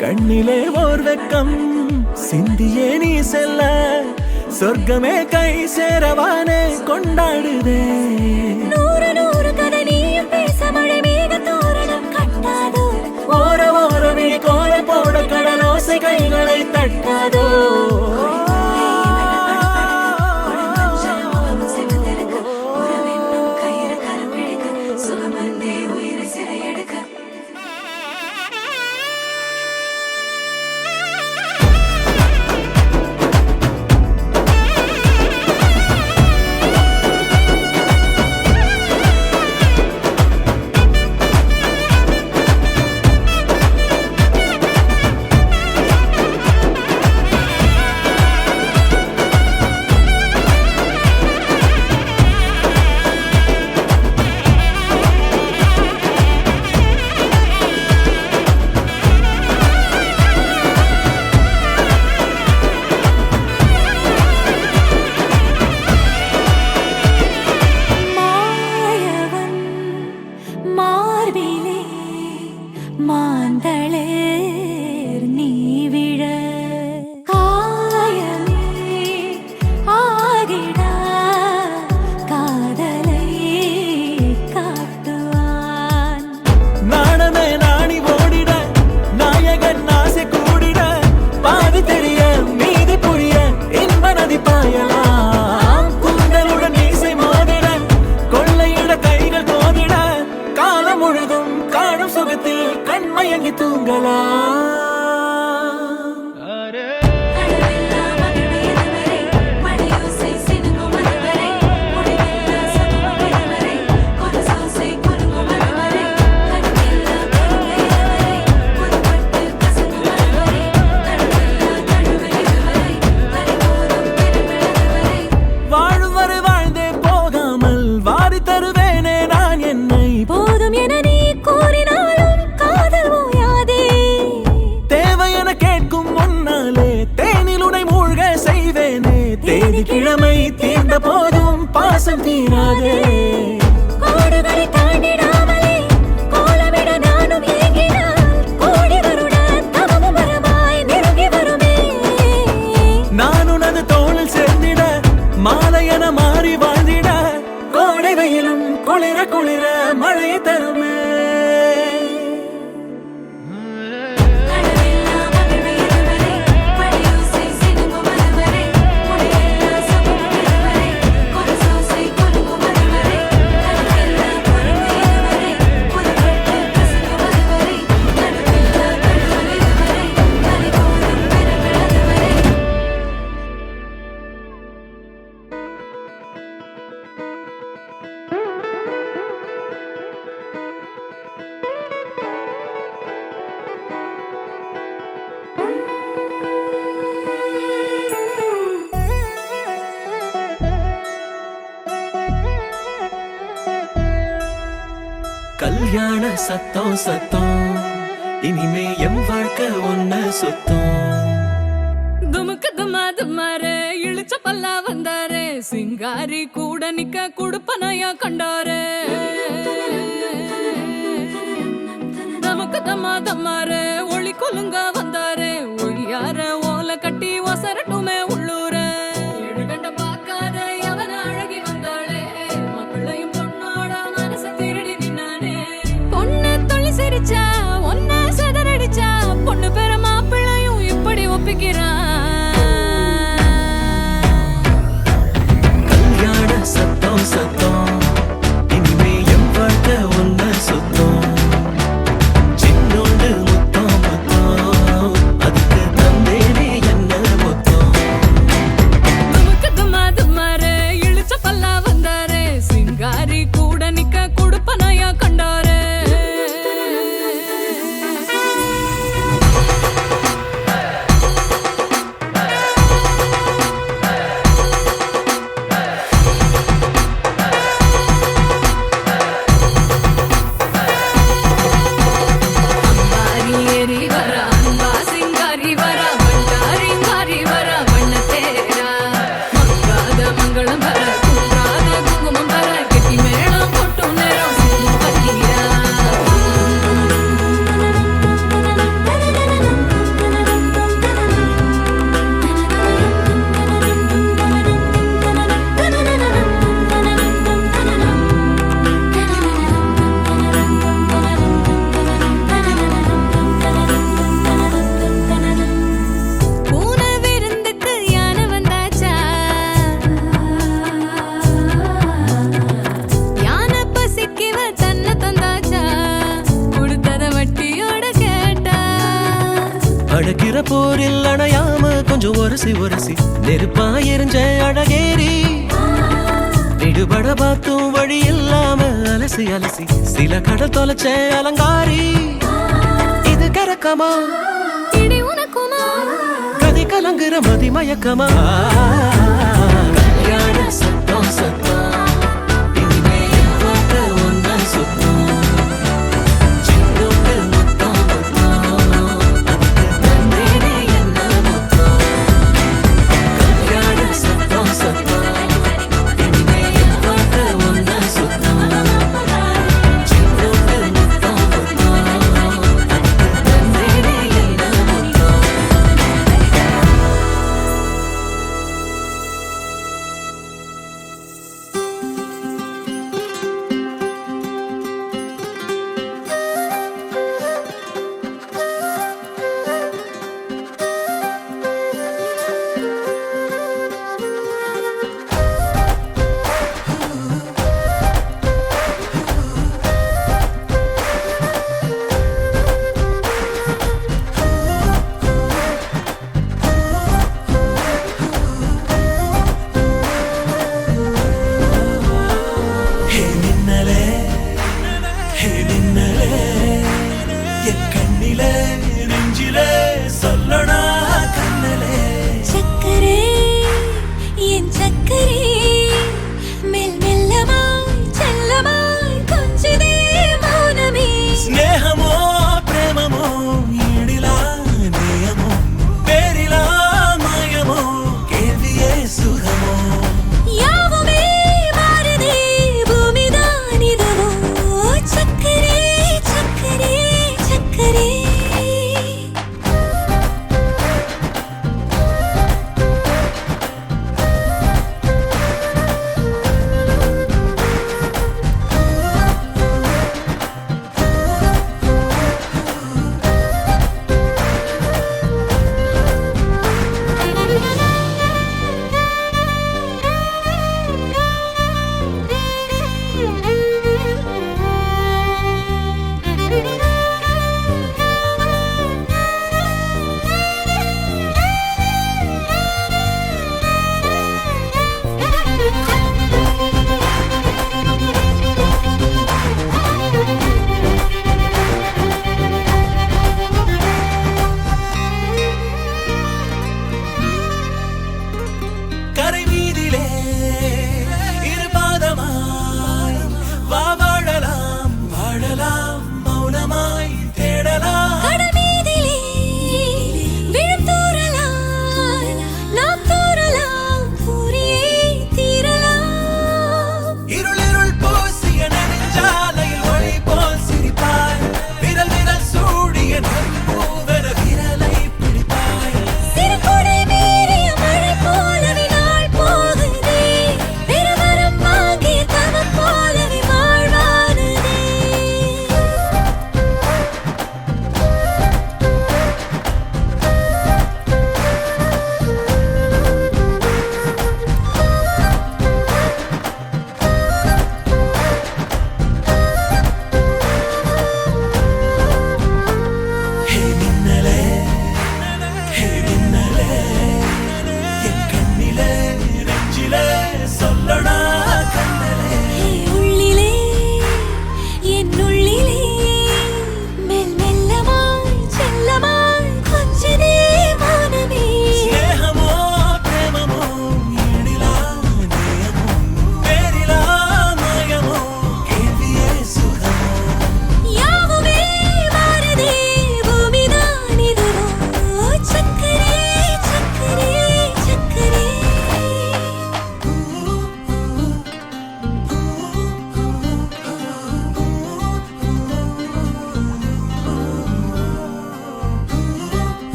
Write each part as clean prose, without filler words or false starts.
கண்ணிலே ஓர் வெக்கம் சிந்தியே நீ செல்ல சொர்க்கமே கை சேரவானே கொண்டாடுதே. நூறு நூறு கதை நீயும் பேச மழை மேக தோரணம் கட்டாதோ, ஓர ஓரமே கோல போட கடலோசை கைகளை தட்டாதோ. இளமை தீர்ந்த போதும் பாசம் தீராதே. கோடுகளை தாண்டிடாமலே கோலமிட நானும் ஏங்கினால் கோடி வருட தவமும் வரமாய் நெருங்கி வருமே. நான் உனது தோளில் சேர்ந்திட மாலையன மாறி வாழ்ந்திட கோடை வெயிலும் குளிர குளிர மழையை தருமே. கல்யாண சத்தம் சத்தம் இனிமே என் வாழ்க்கை ஒன்ன சுத்தம். துமுக்கு துமா துமாரே இழுச்ச பல்லா வந்தாரே சிங்காரி கூட நிக்க குடுப்பனையா கண்டாரே. தமுக்கு தம்மா தம்மாரே ஒளி கொலுங்க வந்தாரே ஒளியார ஓல கட்டி ஒசரட்டுமே உள்ளூர. எழுகண்ட பார்க்காத எவன அழகி வந்தாளே மக்களையும் பொண்ணோட மனச திருடி நின்னானே. பொண்ணு தொழில் சிரிச்சா ஒன்ன சதறடிச்சா பொண்ணு பேர மாப்பிள்ளையும் இப்படி ஒப்பிக்கிறான். கல்யாண சத்தம் சத்தம் இனிமே என் வாழ்க்கை ஒன்ன சுத்தம். சின்னோண்டு முத்தம் முத்தம் அதுக்கு தந்தேனே என்ன மொத்தம். துமுக்கு துமா துமாரே இழுச்ச பல்லா வந்தாரே சிங்காரி கூட நிக்க குடுப்பனையா கண்டாரே. அம்பாரி ஏறி வரா அன்பா சிங்காரி வரா வண்டாரிங்காரி வரா வண்ண தேரா. மங்காத மங்களம் வர குன்றாத குங்குமம் வர கெட்டி மேளம் போட்டும் நேரம் சிங்கம் பத்திரா. பூனை விருந்துக்கு யானை வந்தாச்சா யானை பசிக்கிவ தன்னை தந்தாச்சா கொடுத்தத வட்டியோட கேட்டா. அடக்கிற போரில் அணையாம கொஞ்சம் ஒரசி ஒரசி நெருப்பா எரிஞ்ச அழகேரி. விடுபட பார்த்தும் வழி இல்லாம அலசி அலசி சில கடல் தொலைச்ச அலங்காரி. இது கரக்கமா இடி உனக்குமா கதை கலங்குற மதி மயக்கமா. கல்யாண சத்தம் சத்தம் இனிமே என் வாழ்க்கை ஒன்ன சுத்தம். சின்னோண்டு முத்தம் முத்தம் அதுக்கு தந்தேனே என்ன மொத்தம். கல்யாண சத்தம் சத்தம் இனிமே என் வாழ்க்கை ஒன்ன சுத்தம். சின்னோண்டு முத்தம் முத்தம் அதுக்கு தந்தேனே என்ன மொத்தம்.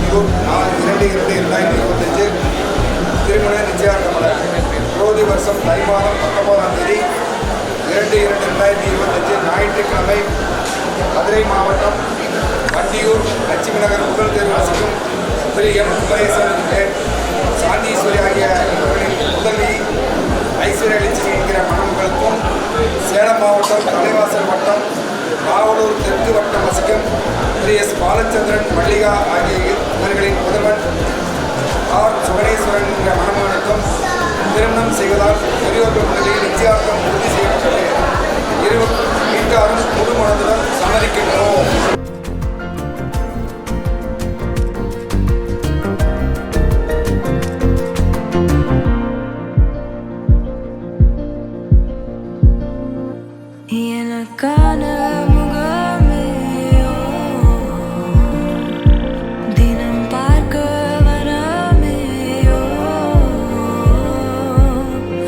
வண்டியூர் 4/2/2025 திருமண நிச்சயார்த்தமலர். குரோதி வருஷம் தை மாதம் 19ஆம் தேதி 2/2/2025 ஞாயிற்றுக்கிழமை மதுரை மாவட்டம் வண்டியூர் லட்சுமி நகர் முதல் தேர்வு வசிக்கும் திரு எம். குமரேசன் சாந்தீஸ்வரி ஆகிய இவர்களின் முதலி ஐஸ்வர்யா லட்சுமி என்கிற மணமக்களுக்கும் சேலம் மாவட்டம் தலைவாசல் வட்டம் நாவலூர் தெற்கு வட்டம் வசிக்கும் திரு எஸ். பாலச்சந்திரன் மல்லிகா ஆகிய இவர்களின் முதல்வன் ஆர். சுகணேஸ்வரன் என்ற மணமகனுக்கும் திருமணம் செய்வதால் பெரியோர்கள் முன்னிலையில் நிச்சயார்த்தம் உறுதி செய்யப்பட்டது. இரு வீட்டாரும் முழு மனதுடன் சம்மதிக்கின்றோம். எனக்கான முகமே தினம் பார்க்க வராமே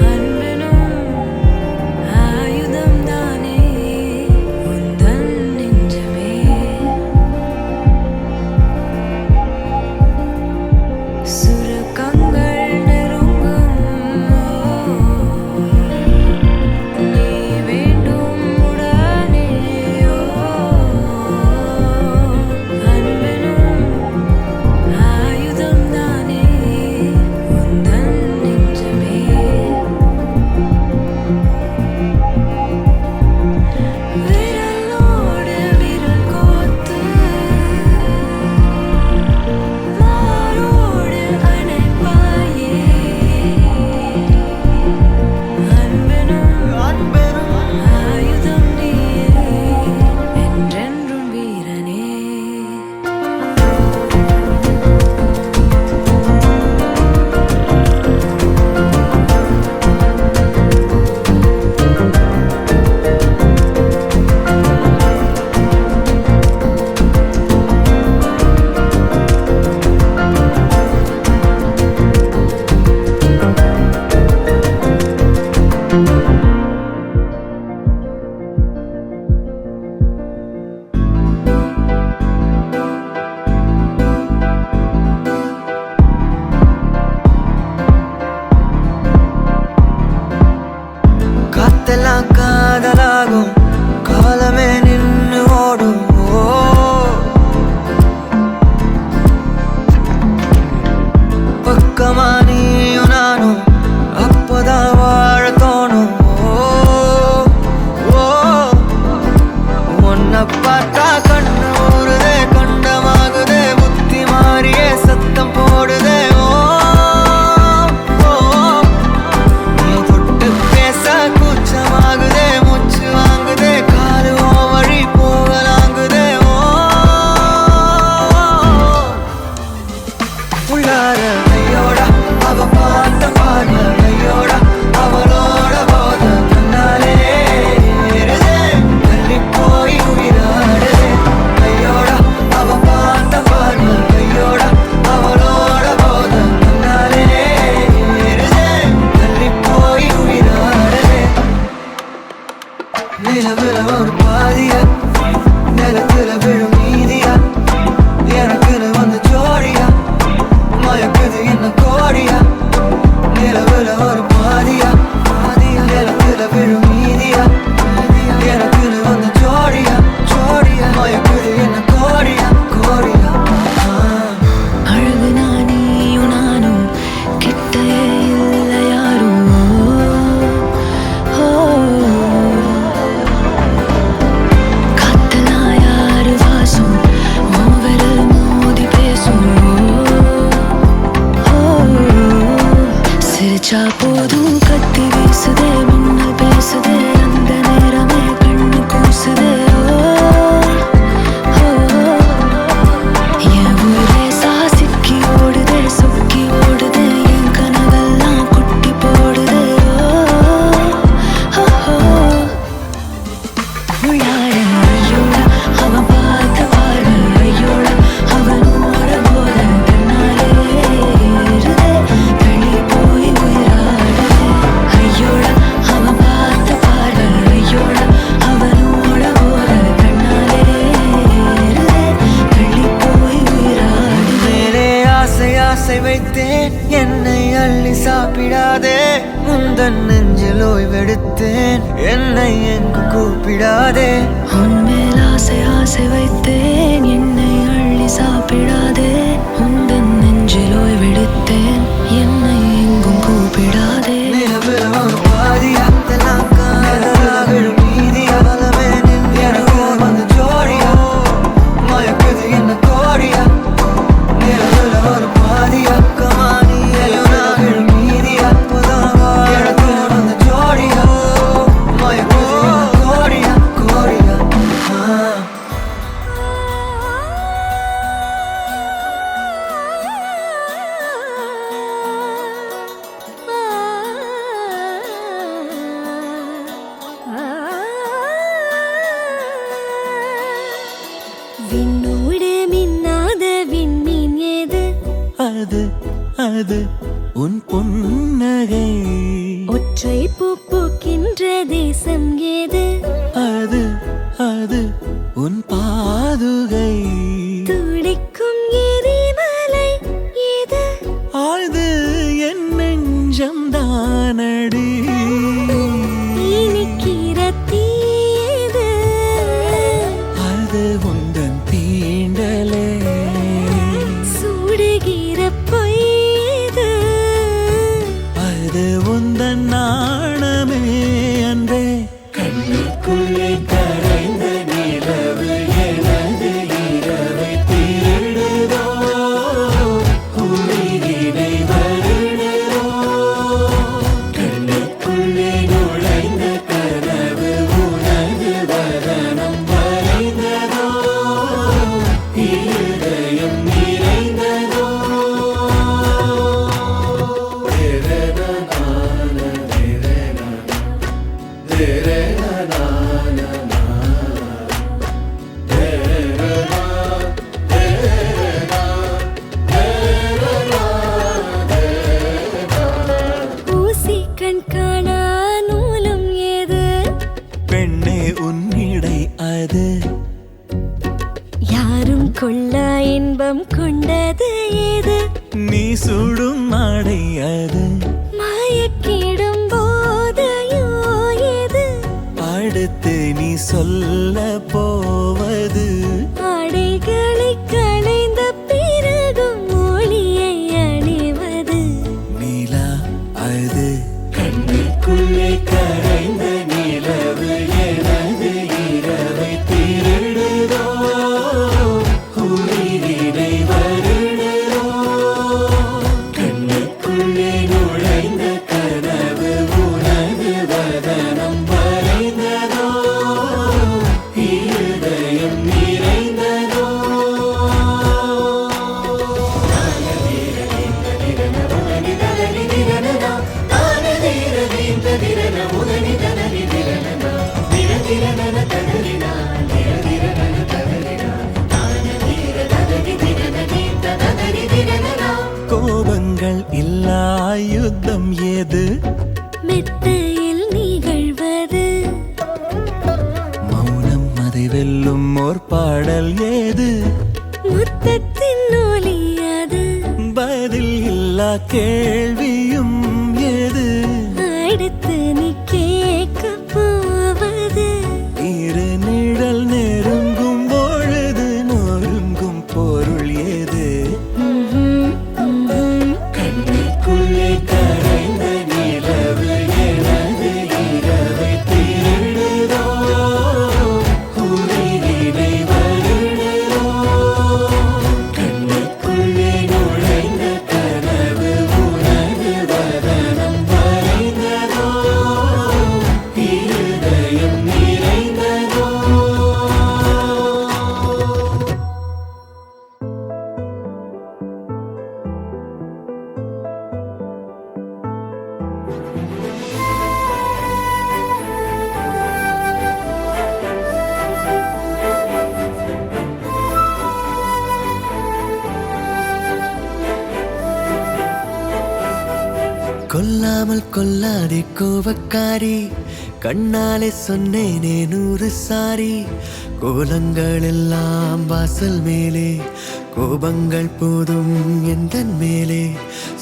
அன்பனும் ஆயுதம் தானே உந்தன் நெஞ்சமே சுரக்கங்கள் நெருங்கும் நீ வேண்டும் உடனேயோ அன்பனும் ஆயுதம் தானே உந்தன் நெஞ்சமே விரலோடு விரல் கோத்து மாரோடு அணைப்பாயே அன்பனும் ஆயுதம் நீயே என்றென்றும் வீரனே. காத்தெல்லாம் காதலாகும் காலமே நின்று ஓடும் பக்கமா நீயும் நானும் அப்பதான் வாழ தோணும் உன்னை பார்த்தா கண்ணு ஊறுதே கண்டமாகுதே புத்தி மாறியே சத்தம் போடுதே நீ தொட்டு பேச கூச்சமாகுதே மூச்சு வாங்குதே காலு வழி போகலாங்குதே உள்ளார ஐயோட அவ பார்த்த பார்வை ஐயோட அவளோட போத கண்ணாலே ஏறுதே தள்ளி போய் உயிராடுதே ஐயோட அவ பார்த்த பார்வை ஐயோட அவளோட போத கண்ணாலே ஏறுதே தள்ளி போய் உயிராடுதே நிலவுல ஒரு பாதிய நிலத்துல விழும் நீதியா எனக்குன்னு வந்து ஜோடியா மயக்குது என்ன கோடியா நிலவுல ஒரு பாதியா நிலத்துல விழும் நீதியா எனக்குன்னு வந்து ஜோடியா மயக்குது என்ன கோடியா அழகு நானியும் நானும் கிட்டே இல்லை யாரும் காத்தெல்லாம் யாரு வாசம் விரல் மோதி பேசும் சிரிச்சா போதும் கத்தி வீசுதே மின்னல் பேசுதே அந்த நேரமே கண்ணு கூசுதே என் ஊரே சாசிக்கி ஓடுதே சொக்கி ஓடுதே என் கனவெல்லாம் குட்டி போடுதே உள்ளார ஐயோட அவன் பார்த்த பார்வை ஐயோட அவனோட போத தன்னாலே ஏறுதே தள்ளி போய் உயிராடுதே ஐயோட அவன் பார்த்த பார்வை ஐயோட அவனோட போத தன்னாலே ஏறுதே தள்ளி போய் உயிராடுதே உந்தன் நெஞ்சில் ஓய்வெடுத்தேன் என்னை எங்கும் கூப்பிடாதே உன்மேல் ஆசை ஆசை வைத்தேன் என்னை அள்ளி சாப்பிடாதே உந்தன் நெஞ்சில் ஓய்வெடுத்தேன் என்னை எங்கும் கூப்பிடாதே நிலவில் ஒரு பாதியா விழும் நீதியா எனக்கு வந்து ஜோடியா மயக்குது என்ன கோடியா நிலவில் ஒரு பாதியா விழும் நீதியா எனக்கு வந்து ஜோடியா மயக்குது என்ன கோடியா கோடியா விண்ணோடு மின்னாத விண்மீன் ஏது அது அது உன் புன்னகை ஒற்றை பூ பூக்கின்ற தேசம் ஏது அது அது உன் பாதுகை துடிக்கும் எரிமலை ஏது ஆழ்து என் நெஞ்சம் தானடி இனிக்கிற தீயது அது உந்தன் தீண்டலே சுடுகிற பொய்யது அது உந்தன் நாணமே அன்றே கண்ணுக்குள்ளே கரைந்த நிலவு எனது இரவை திருடுதோ உயிரினை வருடுதோ கண்ணுக்குள்ளே நுழைந்த கனவு உனது வதனம் வரைந்ததோ இருதயம் நிறைந்ததோ ஊசி கண் காணா நூலும் ஏது பெண்ணே உன்னிடை அது யாரும் கொள்ளா இன்பம் கொண்டது ஏது நீ சுடும் நாடை அது மயக்கிடும் போதையோ ஏது அடுத்து நீ சொல்ல போவது ஆடைகளை களைந்த பிறகும் மொழியை அணிவது நிலா அது கண்ணுக்குள்ளே கரைந்த நிலவு எனது இரவை திருடுதோ உயிரினை வருடுதோ கண்ணுக்குள்ளே நுழைந்த கனவு உனது வதனம் வரைந்ததோ இருதயம் நிறைந்ததோ கோபங்கள் இல்லா யுத்தம் ஏது மெத்தையில் நிகழ்வது மௌனம் அதை வெல்லும் ஓர் பாடல் ஏது முத்தத்தின் ஒலி அது பதில் இல்லா கேள்வியும் ஏது அடுத்து நீ கேட்க போவது இரு நிழல் நெருங்கும் பொழுது நொறுங்கும் பொருள் ஏது கண்ணுக்குள்ளே கரைந்த நிலவு எனது இரவை திருடுதோ உயிரினை வருடுதோ கண்ணுக்குள்ளே நுழைந்த கனவு உனது வதனம் வரைந்ததோ இருதயம் நிறைந்ததோ கொல்லாமல் கொல்லாதே கோபக்காரி கண்ணாலே சொன்னேனே 100 சாரி கோலங்கள் எல்லாம் வாசல் மேலே கோபங்கள் போதும் எந்தன் மேலே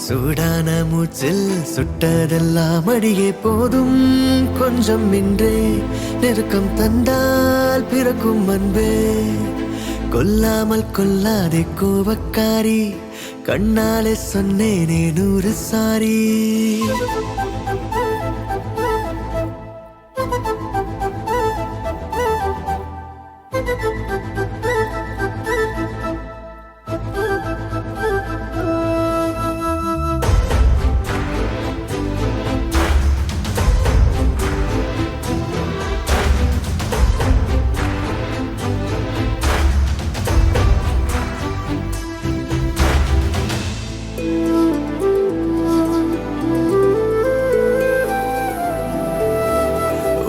சூடான மூச்சில் சுட்டதெல்லாம் அடியே போதும் கொஞ்சம் இன்றே நெருக்கம் தந்தால் பிறக்கும் அன்பே கொல்லாமல் கொல்லாதே கோபக்காரி கண்ணாலே சொன்னேனே 100 சாரி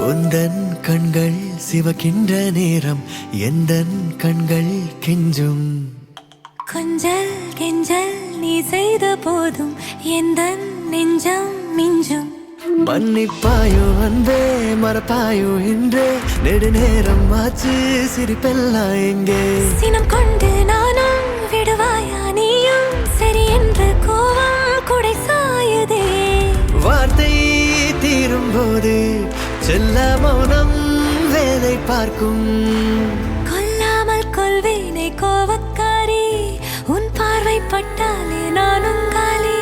உந்தன் கண்கள் சிவக்கின்ற நேரம் எந்தன் கண்கள் கெஞ்சும் கொஞ்சல் கெஞ்சல் நீ செய்த போதும் எந்த நெஞ்சம் மிஞ்சும் மன்னிப்பாயோ அன்பே மறப்பாயோ என்றே நெடுநேரம் ஆச்சு சிரிப்பெல்லாம் எங்கே சினம் கொண்டு நானும் விடுவாயா நீயும் சரி என்று கோவம் குடை சாயுதே வார்த்தை தீரும் போது செல்ல மௌனம் வேலை பார்க்கும் கொல்லாமல் கொள்வேனே கோவக்காரி உன் பார்வை பட்டாலே நானும் காலி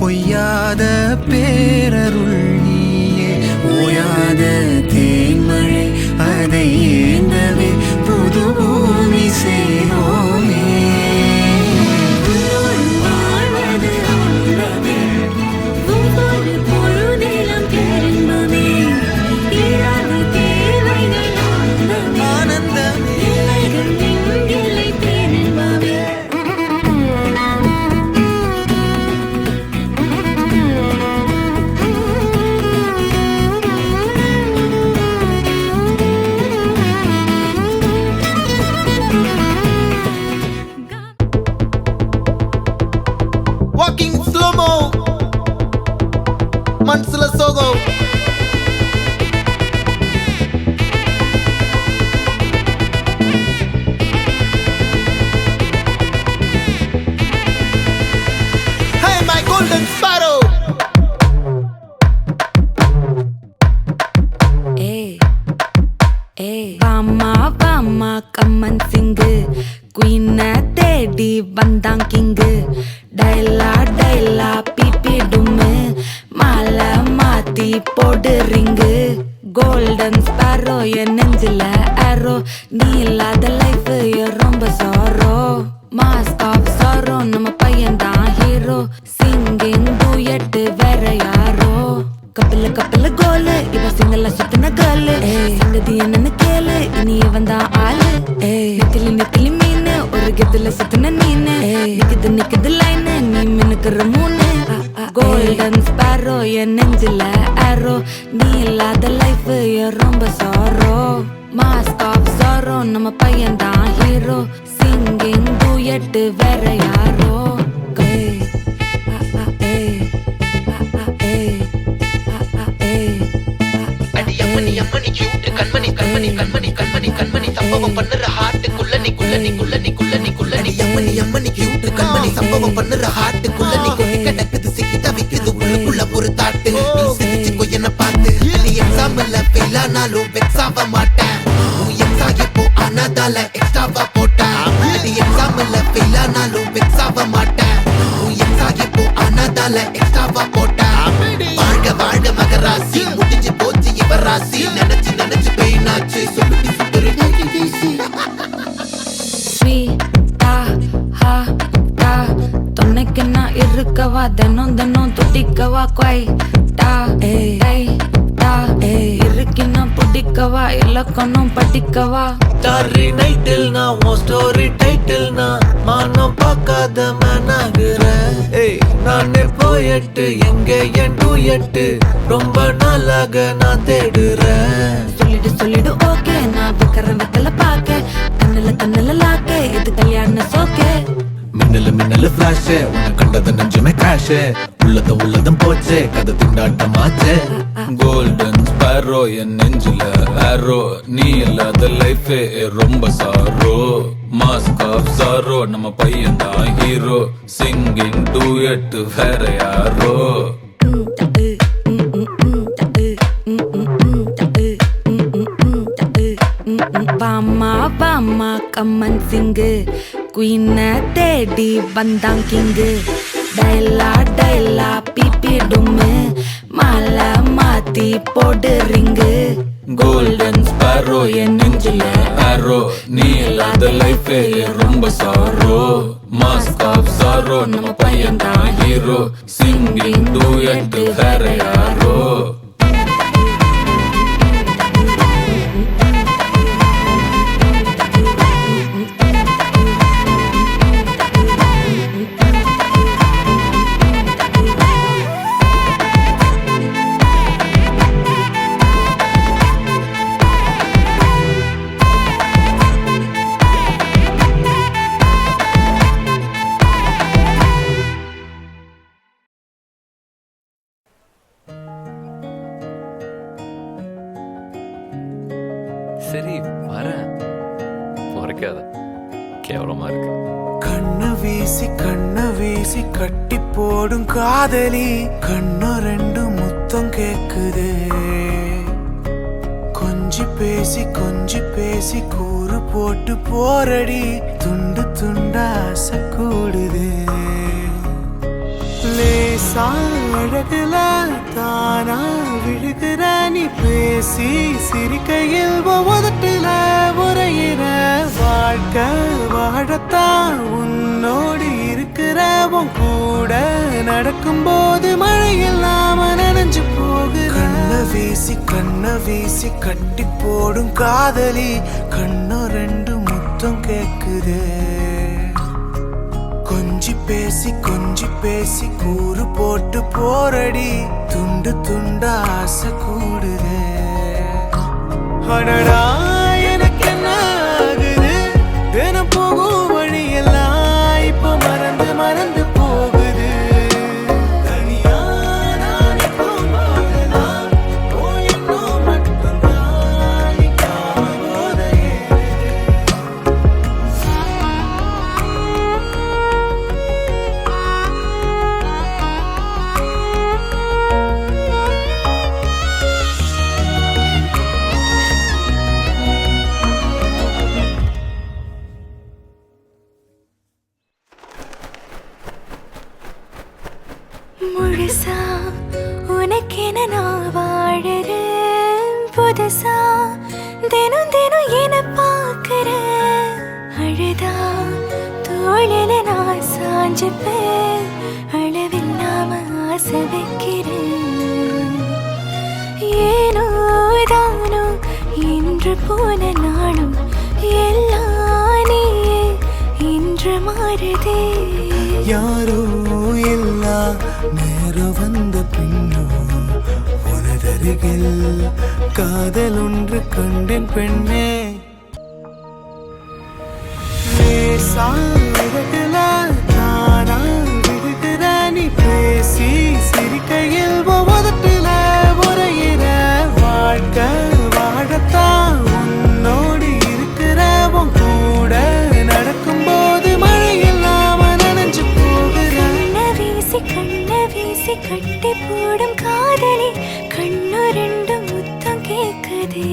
பொய்யாத பேரருள் நீயே ஓயாத தேன்மழை அதை ஏந்தவே புது பூமி சேரோமே Walking slow-mo Mansula Sogo Hey my golden sparrow Vama vama kaman sing Queen teddy bandang king Daila daila pipi dumme Mala mati podu ring Golden sparrow என் நெஞ்சில arrow நீ இல்லாத life ரொம்ப sorrow Mask of sorrow நம்ம பையன்தான் hero Singing duet வேற யாரோ கப்பில கோலு இவ சிங்கல சுத்தின கேளு சங்கதி என்னன்னு கேளு இனி இவன் தான் ஆளு நிக்கலி மீனு ஒரு கெத்துல சுத்தின நீனு நிக்குது லைனு நீ மினுக்குற மூணு கோல்டன் ஸ்பாரோ என் நெஞ்சில arrow நீ இல்லாத லைஃப் ரொம்ப சாரோ மாஸ்க் ஆஃப் சாரோ நம்ம பையன் தான் ஹீரோ சிங்கிங் டூயட் வேற யாரோ அம்மணி கியூட் கண்மணி சம்பவம் பண்ணுற ஹார்ட் குள்ளனி அம்மணி கியூட் கண்மணி சம்பவம் பண்ணுற ஹார்ட்டுக்குள்ள நீ கொட்டி கிடக்குது சிக்கி தவிக்குது உள்ளுக்குள்ள ஒரு தாட்டு நீ சிரிச்சுக்கோ என்ன பார்த்து நீ எக்ஸாம்பிள் ஃபெயில் ஆனாலும் வெக்ஸ் ஆக மாட்டேன் உன் எக்ஸாம் இப்போ ஆனாதால எக்ஸ்ட்ராவா போட்டேன் நீ எக்ஸாம்பிள் ஃபெயில் ஆனாலும் வெக்ஸ் ஆக மாட்டேன் உன் எக்ஸாம் இப்போ ஆனாதால எக்ஸ்ட்ராவா போட்டேன் வாழ்க வாழ்க மகராசி முடிஞ்சு போச்சு இவ ராசி நினைச்சு நினைச்சு பெயினாச்சு சொல்லுடி சுந்தரி துணைக்கு நான் இருக்கவா தினம் தினம் துடிக்கவா குவாய் இருக்கினா பிடிக்கவா இலக்கணம் படிக்கவா டாரி நைட்டில் நான் உன் ஸ்டோரி டைட்டில் நான் மானம் பார்க்காத மேன் ஆகுறேன் நானே போயட்டு எங்க என் டூயட்டு ரொம்ப நாளாக நான் தேடுறேன் சொல்லிடு ஓகே நான் விக்கிற வெத்தல பாக்க கண்ணுல லாக்கே இது கல்யாண சோக்கே மின்னலு ஃபிளாஷ் உன்னை கண்டது நெஞ்சுமே கிராஷ் உள்ளதும் போச்சே கதை திண்டாட்டமாச்சே கோல்டன் ஸ்பேரோ என் நெஞ்சில ஆரோ நீ இல்லாத லைஃபே ரொம்ப சாரோ மாஸ்க் ஆஃப் சாரோ நம்ம பையன் தான் ஹீரோ சிங்கிங் டூயட் வேற யாரோ பாமா கம்மன் சிங்கு குயின தேடி வந்தான் கிங்கு டைலா பிபி டும்மு மாலை மாத்தி போடு ரிங்கு கோல்டன் ஸ்பேரோ என் நெஞ்சில ஆரோ நீ இல்லாத லைஃபே ரொம்ப சாரோ மாஸ்க் ஆஃப் சாரோ நம்ம பையன் தான் ஹீரோ சிங்கிங் டூயட் வேற யாரோ சரி வரேன் முறைக்காத கேவலமா இருக்கு கண்ண வீசி கட்டி போடும் காதலி கண்ணு ரெண்டு முத்தம் கேக்குது கொஞ்சி பேசி கூறு போட்டு போரடி துண்டு துண்டா ஆசை கூடுது லேசா அழகுல தானா விழுகிற நீ பேசி சிரிக்கையில் உதட்டுல உரையிற வாழ்க்கை வாழத்தான் உன்னோடு இருக்கிற உன் கூட நடக்கும்போது மழை இல்லாம நனைஞ்சு போகுற கண்ண வீசி கட்டி போடும் காதலி கண்ணு ரெண்டு முத்தம் கேக்குது கொஞ்சி பேசி கூறு போட்டு போரடி துண்டு துண்டா ஆசை கூடுது அடடா எனக்கு என்ன ஆகுது தினம் போகும் வழியெல்லாம் இப்ப மறந்து போகுது தனியா நான் போகும்போதெல்லாம் போயின்னும் மட்டும்தான் போதையே முழுசா உனக்கென நான் வாழறேன் புதுசா தினம் என பார்க்கிறேன் அழுதா தோளில நான் சாஞ்சுப்பேன் அளவில்லாம ஆசை வைக்கிறேன் ஏனோ தானோ இன்று போன நாளும் எல்லாம் நீயே இன்று மாறுதே யாரோ இல்லா நேரம் வந்த பின்னோ உனதருகில் காதல் ஒன்று கண்டேன் பெண்ணே லேசாயிரத்துல தானா விடுகிற நீ பேசி சிரிக்கையில் உதட்டுல உரையிற வாழ்க்கை வாழத்தான் உன்னோடு இருக்கிற உன் கூட நடக்கும்போது மழை இல்லாம நனைஞ்சு போடும் காதலி கண்ணு ரெண்டு முத்தம் கேக்குதே